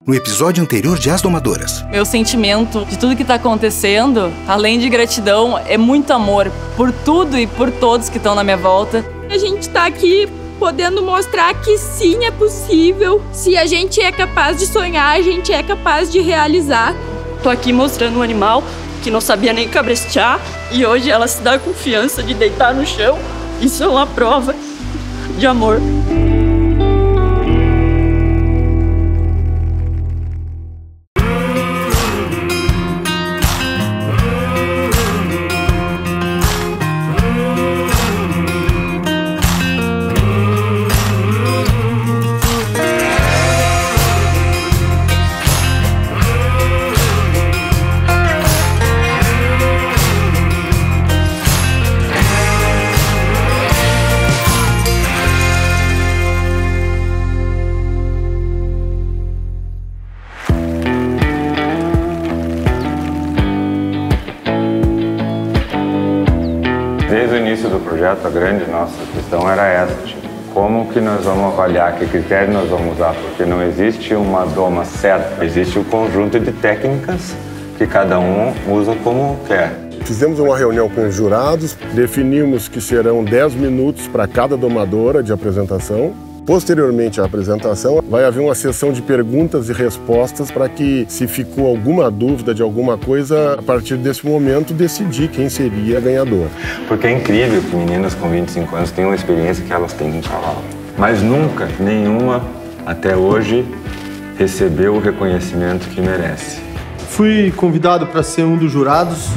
no episódio anterior de As Domadoras. Meu sentimento de tudo que tá acontecendo, além de gratidão, é muito amor por tudo e por todos que estão na minha volta. A gente tá aqui podendo mostrar que sim, é possível. Se a gente é capaz de sonhar, a gente é capaz de realizar. Tô aqui mostrando um animal que não sabia nem cabrestear e hoje ela se dá a confiança de deitar no chão. Isso é uma prova de amor. Desde o início do projeto, a grande nossa questão era essa, tipo, como que nós vamos avaliar, que critério nós vamos usar, porque não existe uma doma certa, existe um conjunto de técnicas que cada um usa como quer. Fizemos uma reunião com os jurados, definimos que serão 10 minutos para cada domadora de apresentação. Posteriormente à apresentação, vai haver uma sessão de perguntas e respostas para que, se ficou alguma dúvida de alguma coisa, a partir desse momento, decidir quem seria a ganhadora. Porque é incrível que meninas com 25 anos tenham uma experiência que elas têm com cavalo. Mas nunca, nenhuma, até hoje, recebeu o reconhecimento que merece. Fui convidado para ser um dos jurados.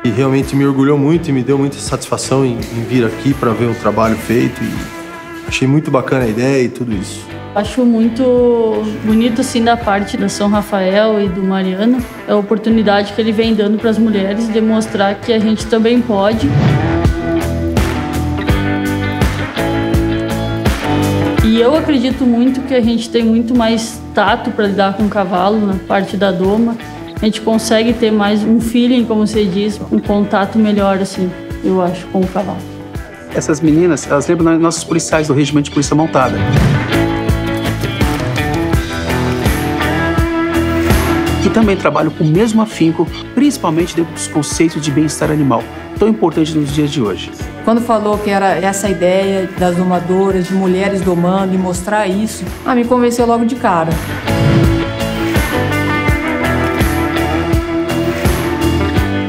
E realmente me orgulhou muito e me deu muita satisfação em vir aqui para ver o trabalho feito. E achei muito bacana a ideia e tudo isso. Acho muito bonito, assim, da parte da São Rafael e do Mariano, a oportunidade que ele vem dando para as mulheres demonstrar que a gente também pode. E eu acredito muito que a gente tem muito mais tato para lidar com o cavalo na parte da doma. A gente consegue ter mais um feeling, como você diz, um contato melhor, assim, eu acho, com o cavalo. Essas meninas, elas lembram dos nossos policiais do Regimento de Polícia Montada. Que também trabalham com o mesmo afinco, principalmente dentro dos conceitos de bem-estar animal, tão importante nos dias de hoje. Quando falou que era essa ideia das domadoras, de mulheres domando e mostrar isso, me convenceu logo de cara.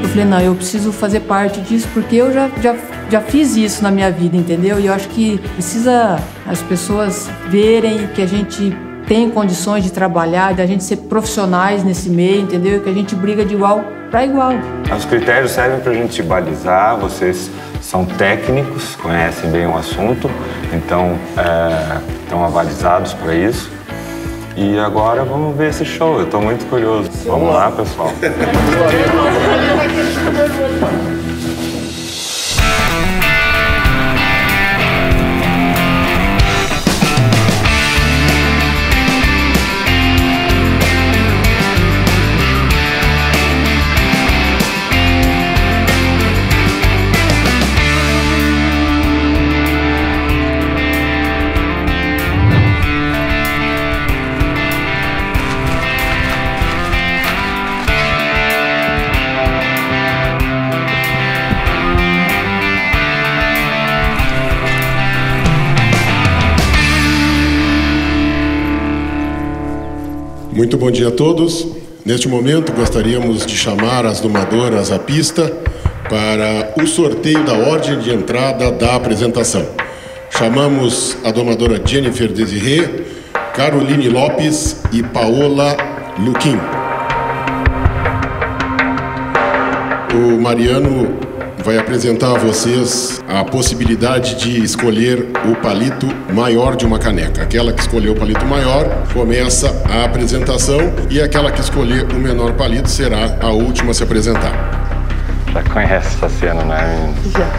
Eu falei, não, eu preciso fazer parte disso porque eu já fiz isso na minha vida, entendeu? E eu acho que precisa as pessoas verem que a gente tem condições de trabalhar, da gente ser profissionais nesse meio, entendeu? E que a gente briga de igual para igual. Os critérios servem para a gente balizar, vocês são técnicos, conhecem bem o assunto, então estão avalizados para isso. E agora vamos ver esse show, eu estou muito curioso. Vamos lá, pessoal. Muito bom dia a todos. Neste momento, gostaríamos de chamar as domadoras à pista para o sorteio da ordem de entrada da apresentação. Chamamos a domadora Jennifer Desiré, Caroline Lopes e Paola Luquim. O Mariano vai apresentar a vocês a possibilidade de escolher o palito maior de uma caneca. Aquela que escolheu o palito maior começa a apresentação e aquela que escolher o menor palito será a última a se apresentar. Já conhece essa cena, né, menino? Já.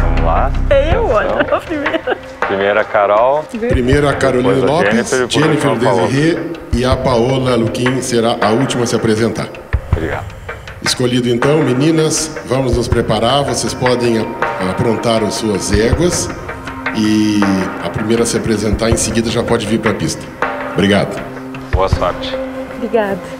Vamos lá? Eu, olha, a primeira. Primeiro a Carol. Primeiro a Caroline Depois a Lopes, Jennifer, e por Jennifer último a Paola. Desirê e a Paola Luquim será a última a se apresentar. Obrigado. Escolhido então, meninas, vamos nos preparar. Vocês podem aprontar as suas éguas e a primeira a se apresentar em seguida já pode vir para a pista. Obrigado. Boa sorte. Obrigada.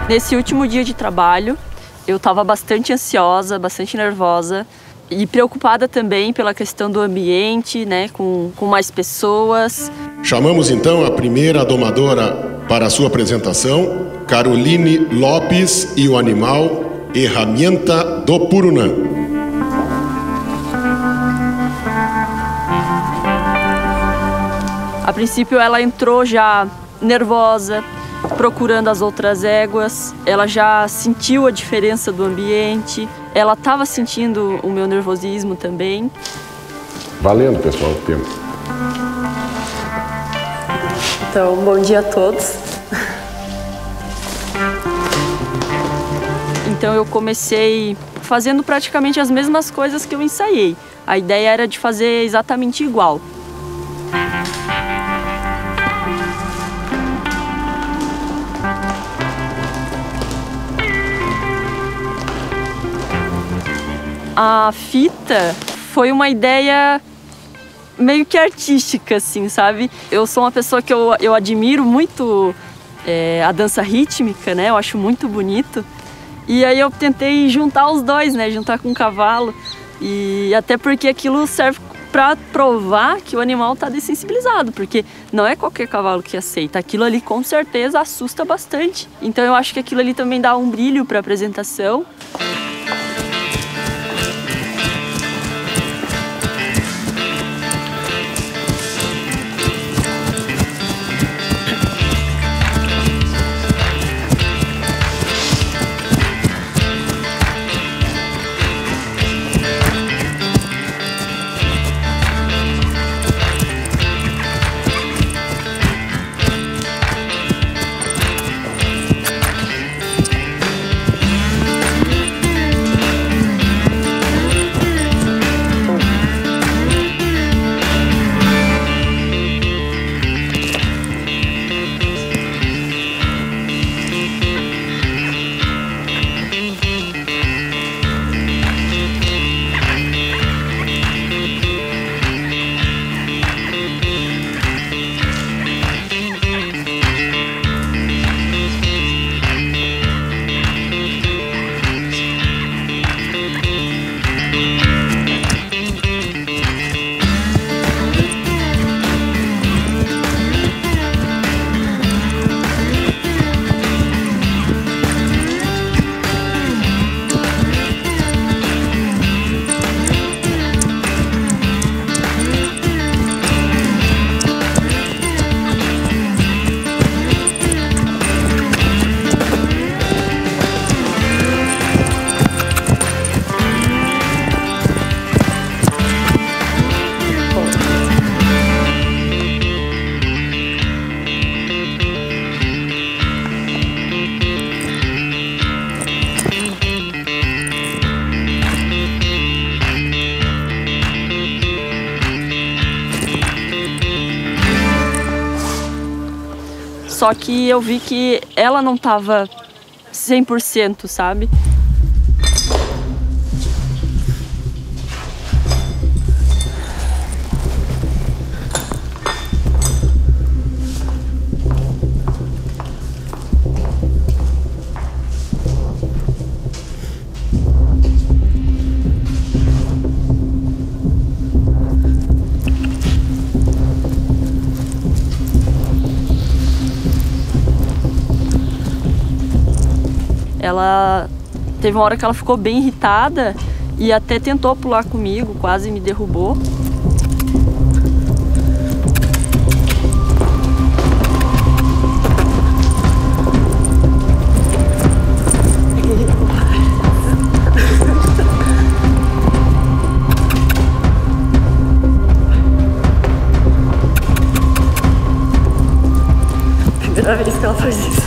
Nesse último dia de trabalho, eu estava bastante ansiosa, bastante nervosa e preocupada também pela questão do ambiente, né, com mais pessoas. Chamamos então a primeira domadora para a sua apresentação, Caroline Lopes e o animal Herramienta do Purunã. A princípio ela entrou já nervosa, procurando as outras éguas, ela já sentiu a diferença do ambiente, ela estava sentindo o meu nervosismo também. Valendo, pessoal, o tempo. Então, bom dia a todos. Então eu comecei fazendo praticamente as mesmas coisas que eu ensaiei. A ideia era de fazer exatamente igual. A fita foi uma ideia meio que artística, assim, sabe? Eu sou uma pessoa que eu admiro muito a dança rítmica, né? Eu acho muito bonito. E aí eu tentei juntar os dois, né? Juntar com o cavalo. E até porque aquilo serve para provar que o animal está dessensibilizado, porque não é qualquer cavalo que aceita. Aquilo ali com certeza assusta bastante. Então eu acho que aquilo ali também dá um brilho para a apresentação. Só que eu vi que ela não estava 100%, sabe? Ela teve uma hora que ela ficou bem irritada e até tentou pular comigo, quase me derrubou. Primeira vez que ela faz isso.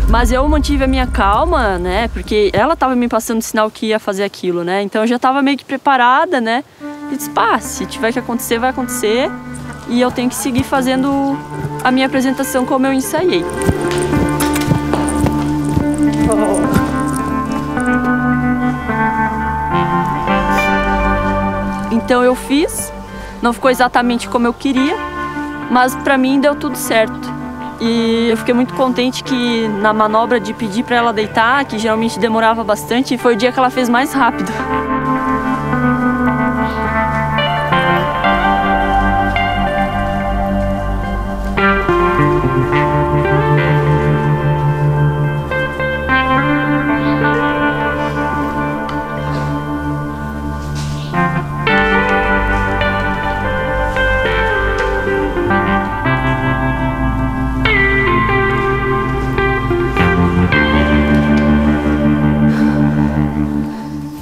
Mas eu mantive a minha calma, né? Porque ela tava me passando sinal que ia fazer aquilo, né? Então eu já tava meio que preparada, né? E disse, pá, se tiver que acontecer, vai acontecer. E eu tenho que seguir fazendo a minha apresentação como eu ensaiei. Então eu fiz, não ficou exatamente como eu queria, mas pra mim deu tudo certo. E eu fiquei muito contente que na manobra de pedir pra ela deitar, que geralmente demorava bastante, foi o dia que ela fez mais rápido.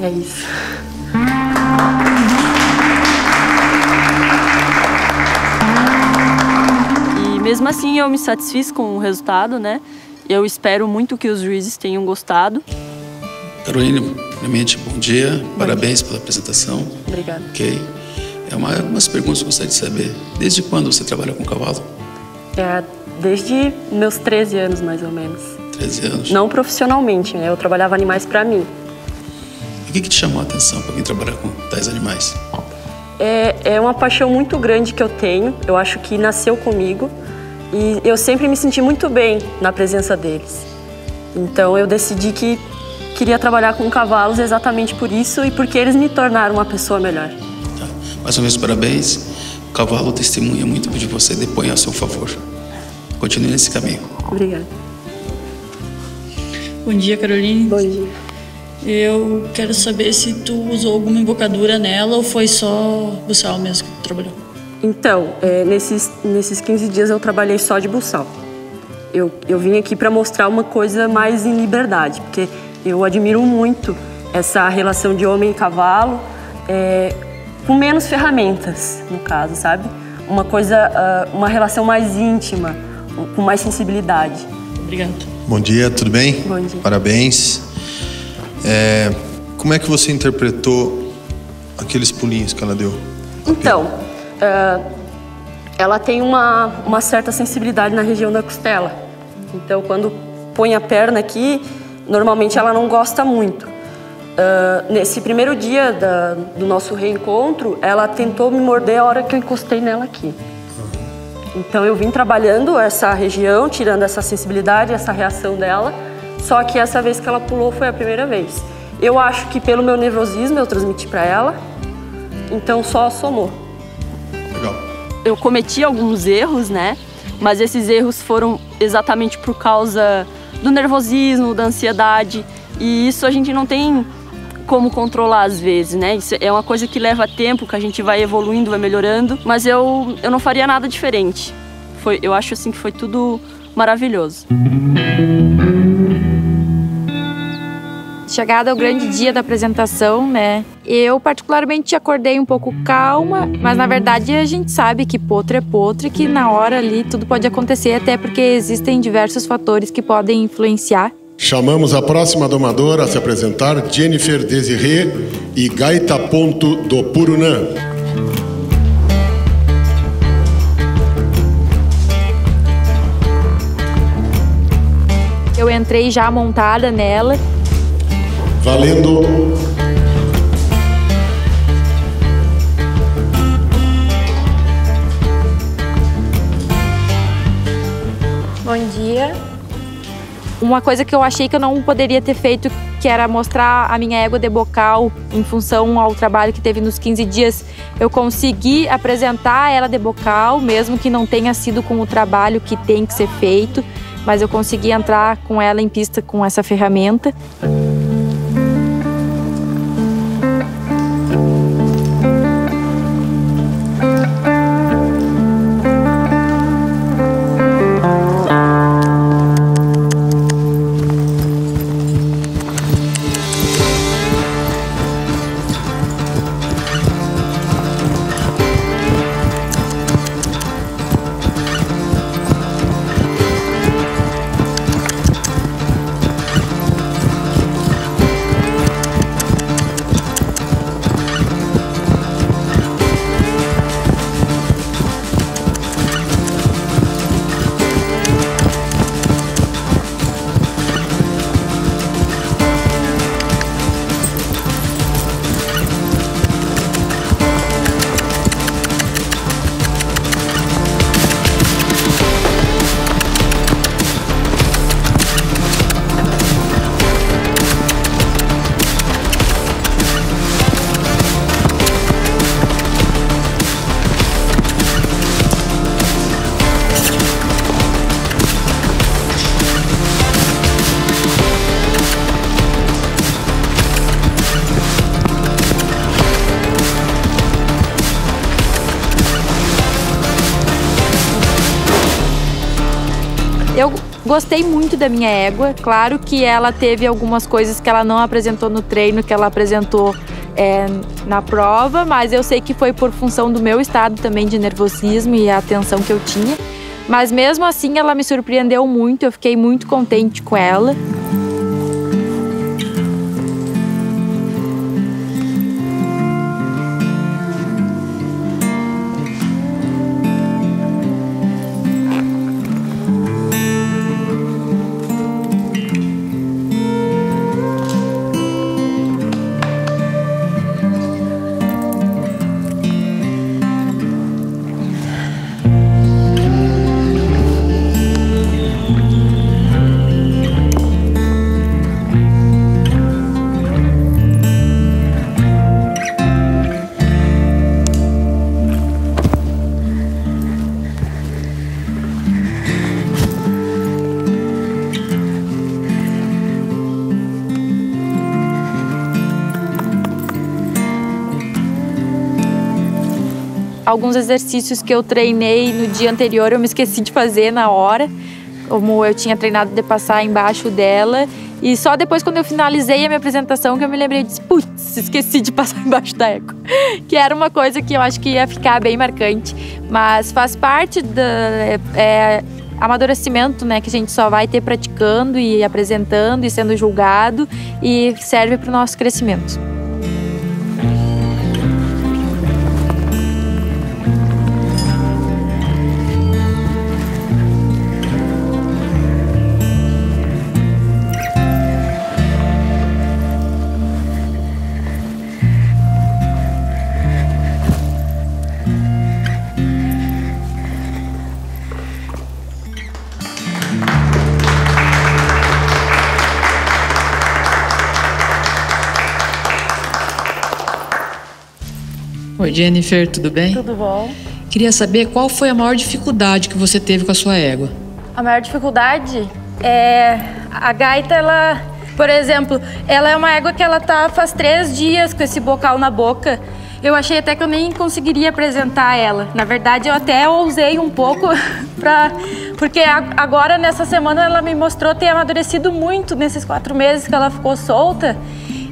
É isso. E mesmo assim eu me satisfiz com o resultado, né? Eu espero muito que os juízes tenham gostado. Caroline, primeiramente, bom dia. Parabéns pela apresentação. Obrigada. Ok. Umas perguntas que eu gostaria de saber. Desde quando você trabalha com cavalo? Desde meus 13 anos, mais ou menos. 13 anos? Não profissionalmente, né? Eu trabalhava animais pra mim. O que te chamou a atenção para vir trabalhar com tais animais? É uma paixão muito grande que eu tenho. Eu acho que nasceu comigo. E eu sempre me senti muito bem na presença deles. Então eu decidi que queria trabalhar com cavalos exatamente por isso e porque eles me tornaram uma pessoa melhor. Tá. Mais uma vez, parabéns. O cavalo testemunha muito de você, depõe a seu favor. Continue nesse caminho. Obrigada. Bom dia, Caroline. Bom dia. Eu quero saber se tu usou alguma embocadura nela ou foi só buçal mesmo que tu trabalhou. Então, nesses 15 dias eu trabalhei só de buçal. Eu vim aqui para mostrar uma coisa mais em liberdade, porque eu admiro muito essa relação de homem e cavalo, com menos ferramentas, no caso, sabe? Uma relação mais íntima, com mais sensibilidade. Obrigada. Bom dia, tudo bem? Bom dia. Parabéns. Como é que você interpretou aqueles pulinhos que ela deu? Então, ela tem uma certa sensibilidade na região da costela. Então, quando põe a perna aqui, normalmente ela não gosta muito. Nesse primeiro dia do nosso reencontro, ela tentou me morder a hora que eu encostei nela aqui. Então, eu vim trabalhando essa região, tirando essa sensibilidade, essa reação dela. Só que essa vez que ela pulou foi a primeira vez. Eu acho que pelo meu nervosismo eu transmiti para ela, então só somou. Legal. Eu cometi alguns erros, né? Mas esses erros foram exatamente por causa do nervosismo, da ansiedade. E isso a gente não tem como controlar às vezes, né? Isso é uma coisa que leva tempo, que a gente vai evoluindo, vai melhorando. Mas eu não faria nada diferente. Eu acho assim que foi tudo maravilhoso. Chegado ao grande dia da apresentação, né? Eu particularmente acordei um pouco calma, mas na verdade a gente sabe que potro é potro e que na hora ali tudo pode acontecer, até porque existem diversos fatores que podem influenciar. Chamamos a próxima domadora a se apresentar, Jennifer Desirê e Gaita Ponto do Purunã. Eu entrei já montada nela. Valendo. Bom dia. Uma coisa que eu achei que eu não poderia ter feito, que era mostrar a minha égua de bocal em função ao trabalho que teve nos 15 dias. Eu consegui apresentar ela de bocal, mesmo que não tenha sido com o trabalho que tem que ser feito, mas eu consegui entrar com ela em pista com essa ferramenta. Eu gostei muito da minha égua. Claro que ela teve algumas coisas que ela não apresentou no treino, que ela apresentou na prova, mas eu sei que foi por função do meu estado também de nervosismo e a tensão que eu tinha. Mas mesmo assim ela me surpreendeu muito, eu fiquei muito contente com ela. Alguns exercícios que eu treinei no dia anterior eu me esqueci de fazer na hora, como eu tinha treinado de passar embaixo dela. E só depois, quando eu finalizei a minha apresentação, que eu me lembrei e disse, putz, esqueci de passar embaixo da égua. Que era uma coisa que eu acho que ia ficar bem marcante. Mas faz parte do amadurecimento, né? Que a gente só vai ter praticando e apresentando e sendo julgado, e serve para o nosso crescimento. Oi, Jennifer, tudo bem? Tudo bom. Queria saber qual foi a maior dificuldade que você teve com a sua égua. A maior dificuldade é a gaita, ela, por exemplo, ela é uma égua que ela tá faz 3 dias com esse bocal na boca. Eu achei até que eu nem conseguiria apresentar ela. Na verdade, eu até ousei um pouco porque agora, nessa semana, ela me mostrou ter amadurecido muito nesses 4 meses que ela ficou solta.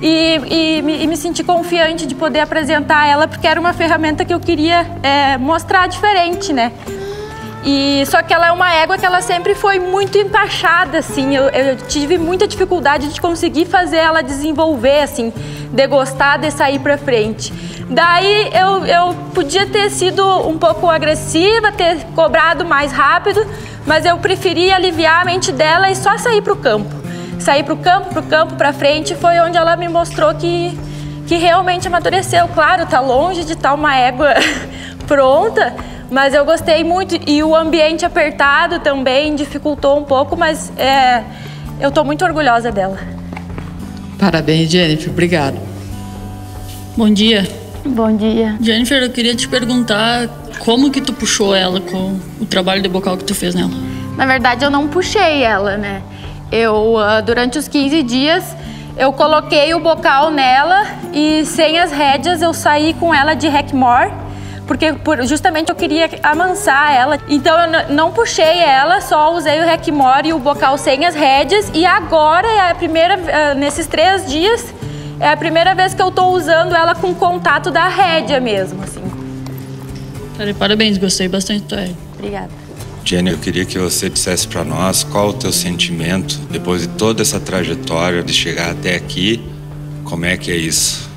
E me senti confiante de poder apresentar ela, porque era uma ferramenta que eu queria mostrar diferente, né? E só que ela é uma égua que ela sempre foi muito encaixada, assim. Eu tive muita dificuldade de conseguir fazer ela desenvolver, assim, de gostar de sair pra frente. Daí eu podia ter sido um pouco agressiva, ter cobrado mais rápido, mas eu preferi aliviar a mente dela e só sair pro campo. Sair pro campo, pra frente, foi onde ela me mostrou que realmente amadureceu. Claro, tá longe de estar uma égua pronta, mas eu gostei muito. E o ambiente apertado também dificultou um pouco, mas eu tô muito orgulhosa dela. Parabéns, Jennifer. Obrigada. Bom dia. Bom dia. Jennifer, eu queria te perguntar como que tu puxou ela com o trabalho de bocal que tu fez nela? Na verdade, eu não puxei ela, né? Durante os 15 dias, eu coloquei o bocal nela e sem as rédeas eu saí com ela de Hackmore, porque justamente eu queria amansar ela. Então eu não puxei ela, só usei o Hackmore e o bocal sem as rédeas. E agora é a primeira, nesses 3 dias, é a primeira vez que eu tô usando ela com contato da rédea mesmo, assim. Parabéns, gostei bastante da égua. Obrigada. Jenny, eu queria que você dissesse para nós qual o teu sentimento depois de toda essa trajetória de chegar até aqui. Como é que é isso?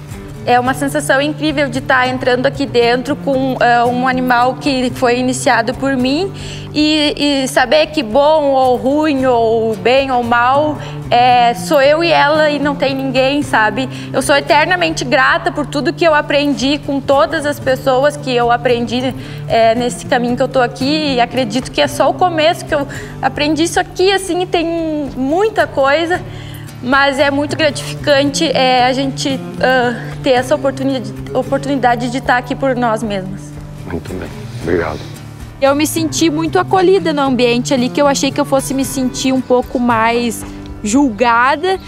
É uma sensação incrível de estar entrando aqui dentro com um animal que foi iniciado por mim e saber que bom ou ruim ou bem ou mal sou eu e ela e não tem ninguém, sabe? Eu sou eternamente grata por tudo que eu aprendi com todas as pessoas que eu aprendi nesse caminho que eu tô aqui, e acredito que é só o começo que eu aprendi isso aqui, assim, tem muita coisa. Mas é muito gratificante a gente ter essa oportunidade de estar aqui por nós mesmas. Muito bem, obrigado. Eu me senti muito acolhida no ambiente ali, que eu achei que eu fosse me sentir um pouco mais julgada.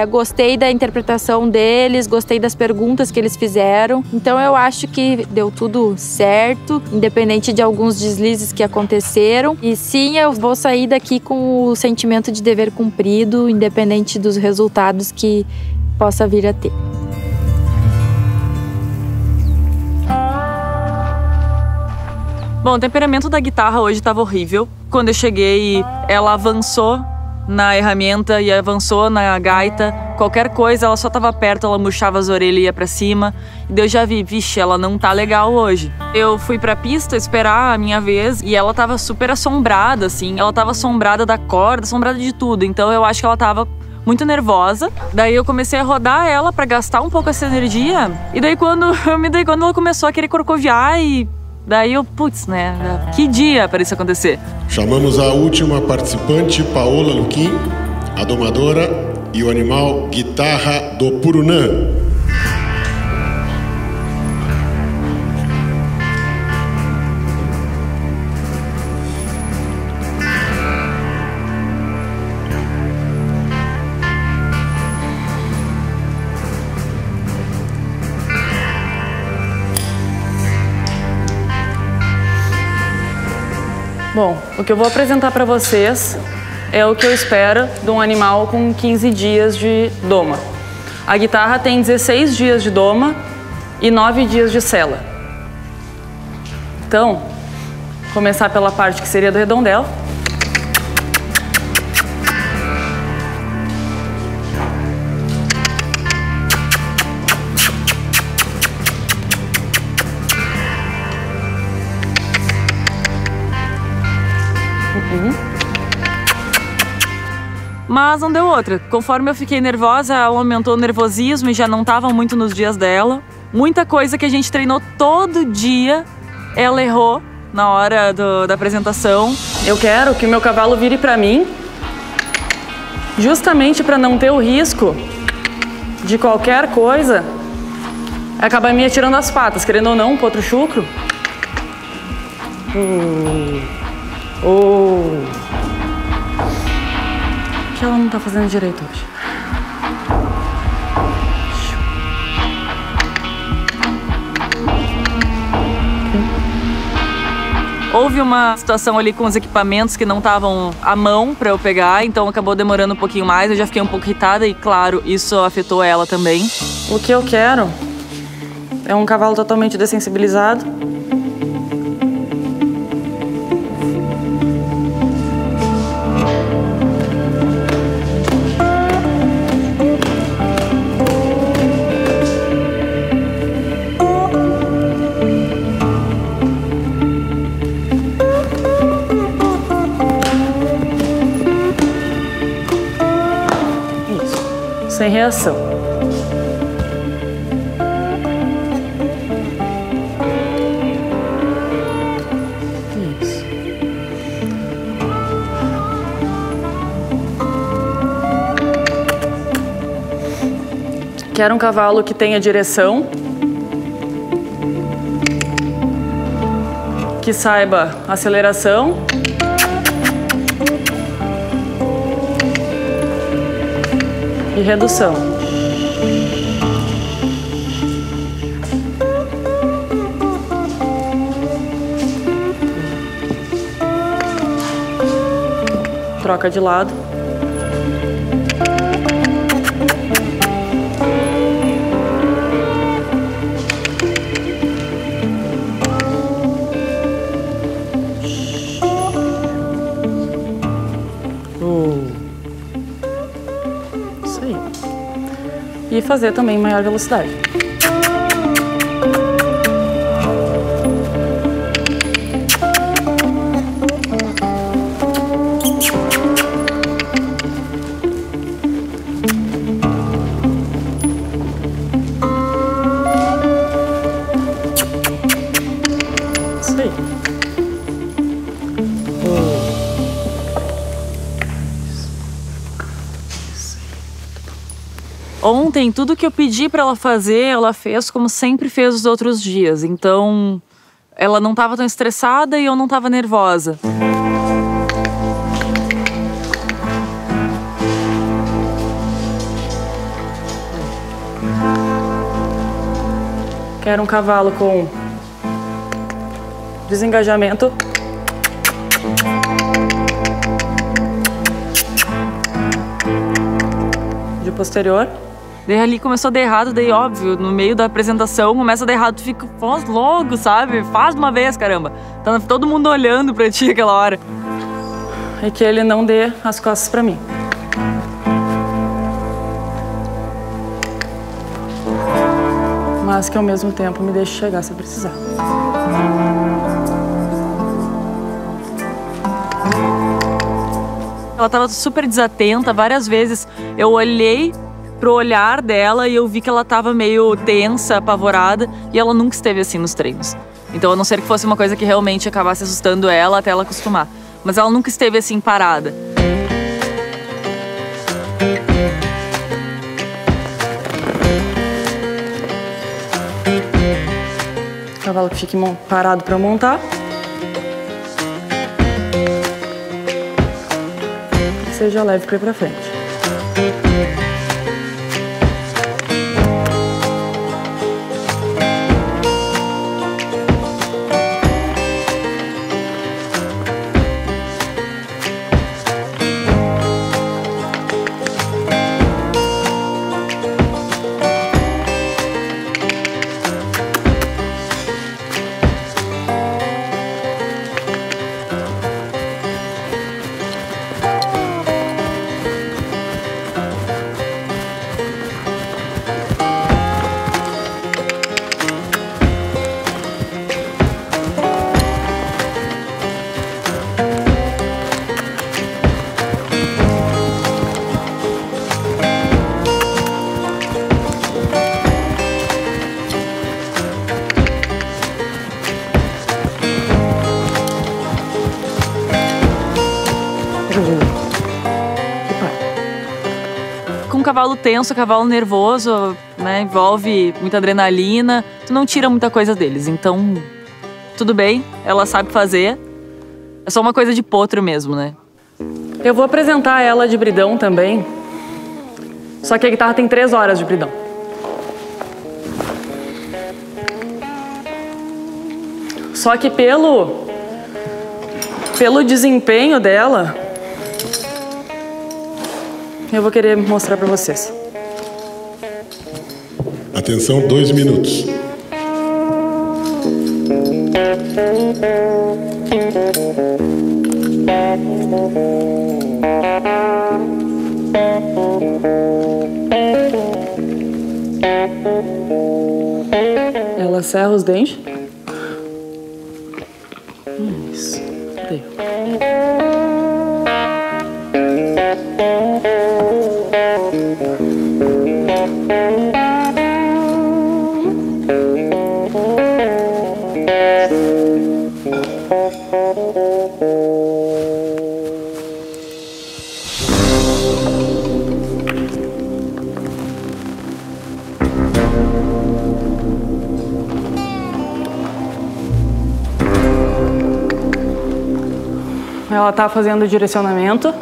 Gostei da interpretação deles, gostei das perguntas que eles fizeram. Então eu acho que deu tudo certo, independente de alguns deslizes que aconteceram. E sim, eu vou sair daqui com o sentimento de dever cumprido, independente dos resultados que possa vir a ter. Bom, o temperamento da guitarra hoje estava horrível. Quando eu cheguei, ela avançou na ferramenta e avançou na gaita. Qualquer coisa, ela só estava perto, ela murchava as orelhas e ia pra cima. E daí eu já vi, vixe, ela não tá legal hoje. Eu fui pra pista esperar a minha vez e ela tava super assombrada, assim. Ela tava assombrada da corda, assombrada de tudo. Então eu acho que ela tava muito nervosa. Daí eu comecei a rodar ela pra gastar um pouco essa energia. E daí quando ela começou a querer corcoviar e... Daí eu, putz, né? Que dia para isso acontecer? Chamamos a última participante, Paola Luquim, a domadora e o animal Guitarra do Purunã. Bom, o que eu vou apresentar para vocês é o que eu espero de um animal com 15 dias de doma. A guitarra tem 16 dias de doma e 9 dias de sela. Então, começar pela parte que seria do redondel. Mas não deu outra. Conforme eu fiquei nervosa, ela aumentou o nervosismo e já não estava muito nos dias dela. Muita coisa que a gente treinou todo dia, ela errou na hora da apresentação. Eu quero que o meu cavalo vire para mim, justamente para não ter o risco de qualquer coisa acabar me atirando as patas, querendo ou não, um potro chucro. Que ela não tá fazendo direito hoje. Houve uma situação ali com os equipamentos que não estavam à mão para eu pegar, então acabou demorando um pouquinho mais. Eu já fiquei um pouco irritada e, claro, isso afetou ela também. O que eu quero é um cavalo totalmente dessensibilizado. Sem reação. Isso. Quero um cavalo que tenha direção, que saiba aceleração, e redução. Troca de lado. E fazer também maior velocidade. Isso aí. Ontem, tudo que eu pedi para ela fazer, ela fez como sempre fez os outros dias. Então, ela não estava tão estressada e eu não estava nervosa. Quero um cavalo com desengajamento. De posterior. Daí ali começou a dar errado, daí óbvio, no meio da apresentação começa a dar errado, tu fica, faz logo, sabe? Faz de uma vez, caramba. Tá todo mundo olhando pra ti aquela hora. E que ele não dê as costas pra mim. Mas que ao mesmo tempo me deixe chegar se eu precisar. Ela tava super desatenta, várias vezes eu olhei pro olhar dela e eu vi que ela tava meio tensa, apavorada, e ela nunca esteve assim nos treinos. Então, a não ser que fosse uma coisa que realmente acabasse assustando ela até ela acostumar. Mas ela nunca esteve assim parada. Cavalo que fique parado para montar. Seja leve para ir para frente. Com um cavalo tenso, cavalo nervoso, né, envolve muita adrenalina, tu não tira muita coisa deles, então tudo bem, ela sabe fazer, é só uma coisa de potro mesmo, né. Eu vou apresentar ela de bridão também, só que a guitarra tem 3 horas de bridão. Só que pelo desempenho dela, eu vou querer mostrar pra vocês. Atenção, 2 minutos. Ela cerra os dentes. Isso. Deu. Ela tá fazendo o direcionamento.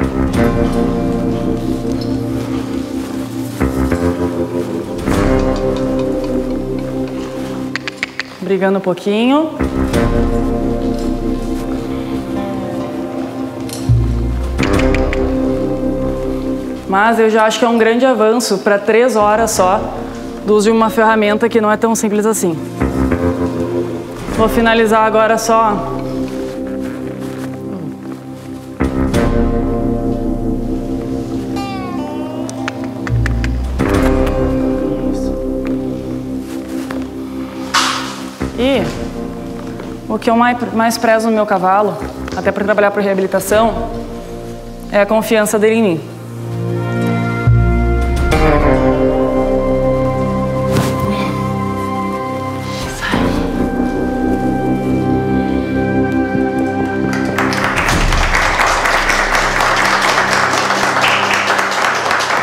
Brigando um pouquinho. Mas eu já acho que é um grande avanço para 3 horas só do uso de uma ferramenta que não é tão simples assim. Vou finalizar agora só. E o que eu mais prezo no meu cavalo, até para trabalhar por reabilitação, é a confiança dele em mim.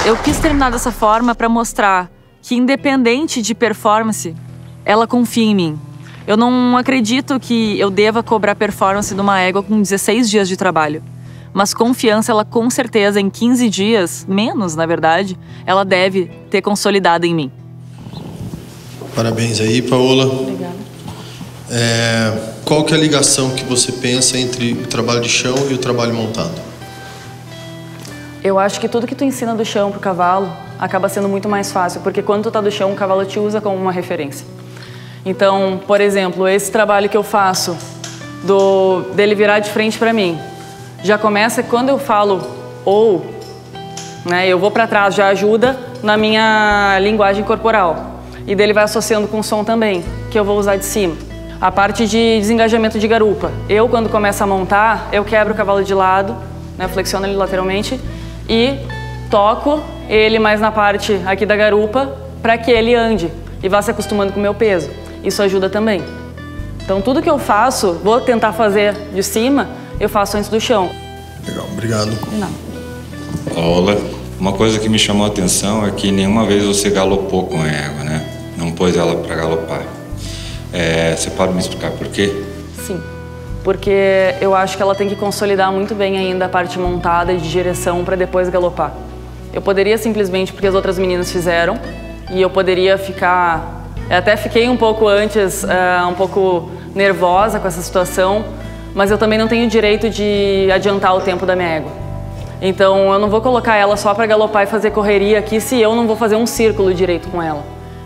Eu quis terminar dessa forma para mostrar que, independente de performance, ela confia em mim. Eu não acredito que eu deva cobrar performance de uma égua com 16 dias de trabalho. Mas confiança, ela com certeza, em 15 dias, menos na verdade, ela deve ter consolidado em mim. Parabéns aí, Paola. Obrigada. Qual que é a ligação que você pensa entre o trabalho de chão e o trabalho montado? Eu acho que tudo que tu ensina do chão pro cavalo acaba sendo muito mais fácil, porque quando tu tá do chão, o cavalo te usa como uma referência. Então, por exemplo, esse trabalho que eu faço dele virar de frente para mim, já começa quando eu falo ou, né, eu vou para trás, já ajuda na minha linguagem corporal. E dele vai associando com o som também, que eu vou usar de cima. A parte de desengajamento de garupa. Eu, quando começo a montar, eu quebro o cavalo de lado, né, flexiono ele lateralmente e toco ele mais na parte aqui da garupa para que ele ande e vá se acostumando com o meu peso. Isso ajuda também. Então, tudo que eu faço, vou tentar fazer de cima, eu faço antes do chão. Legal, obrigado. Não. Paola, uma coisa que me chamou a atenção é que nenhuma vez você galopou com a égua, né? Não pôs ela para galopar. Você pode me explicar por quê? Sim, porque eu acho que ela tem que consolidar muito bem ainda a parte montada de direção para depois galopar. Eu poderia simplesmente, porque as outras meninas fizeram, e eu poderia ficar... Eu até fiquei um pouco antes, um pouco nervosa com essa situação, mas eu também não tenho direito de adiantar o tempo da minha égua. Então eu não vou colocar ela só para galopar e fazer correria aqui se eu não vou fazer um círculo direito com ela.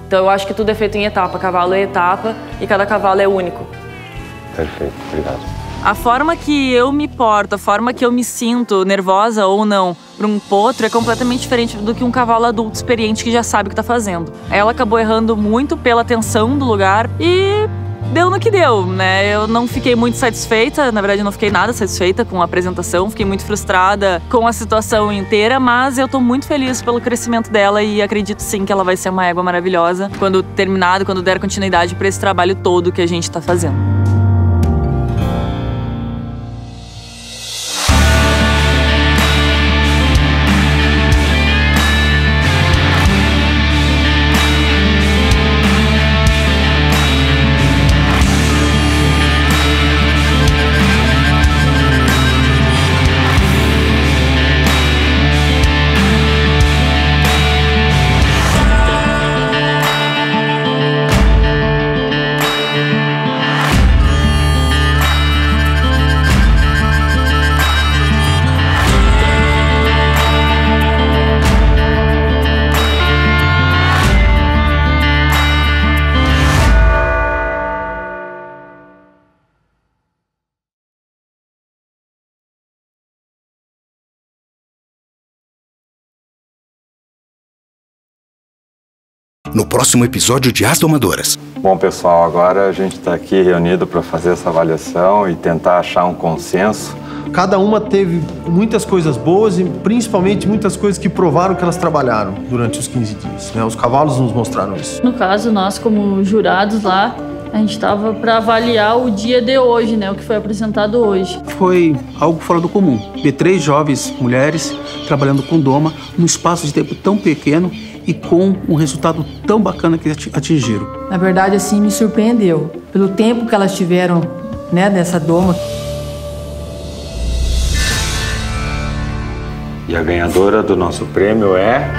Então eu acho que tudo é feito em etapa, cavalo é etapa e cada cavalo é único. Perfeito, obrigado. A forma que eu me porto, a forma que eu me sinto, nervosa ou não, para um potro é completamente diferente do que um cavalo adulto experiente que já sabe o que está fazendo. Ela acabou errando muito pela tensão do lugar e deu no que deu, né? Eu não fiquei muito satisfeita, na verdade eu não fiquei nada satisfeita com a apresentação, fiquei muito frustrada com a situação inteira, mas eu tô muito feliz pelo crescimento dela e acredito sim que ela vai ser uma égua maravilhosa quando terminado, quando der continuidade para esse trabalho todo que a gente tá fazendo. No próximo episódio de As Domadoras. Bom, pessoal, agora a gente está aqui reunido para fazer essa avaliação e tentar achar um consenso. Cada uma teve muitas coisas boas e principalmente muitas coisas que provaram que elas trabalharam durante os 15 dias, né? Os cavalos nos mostraram isso. No caso, nós como jurados lá, a gente estava para avaliar o dia de hoje, né? O que foi apresentado hoje. Foi algo fora do comum. Ver 3 jovens mulheres trabalhando com doma num espaço de tempo tão pequeno e com um resultado tão bacana que atingiram. Na verdade, assim, me surpreendeu. Pelo tempo que elas tiveram, né, nessa doma. E a ganhadora do nosso prêmio é...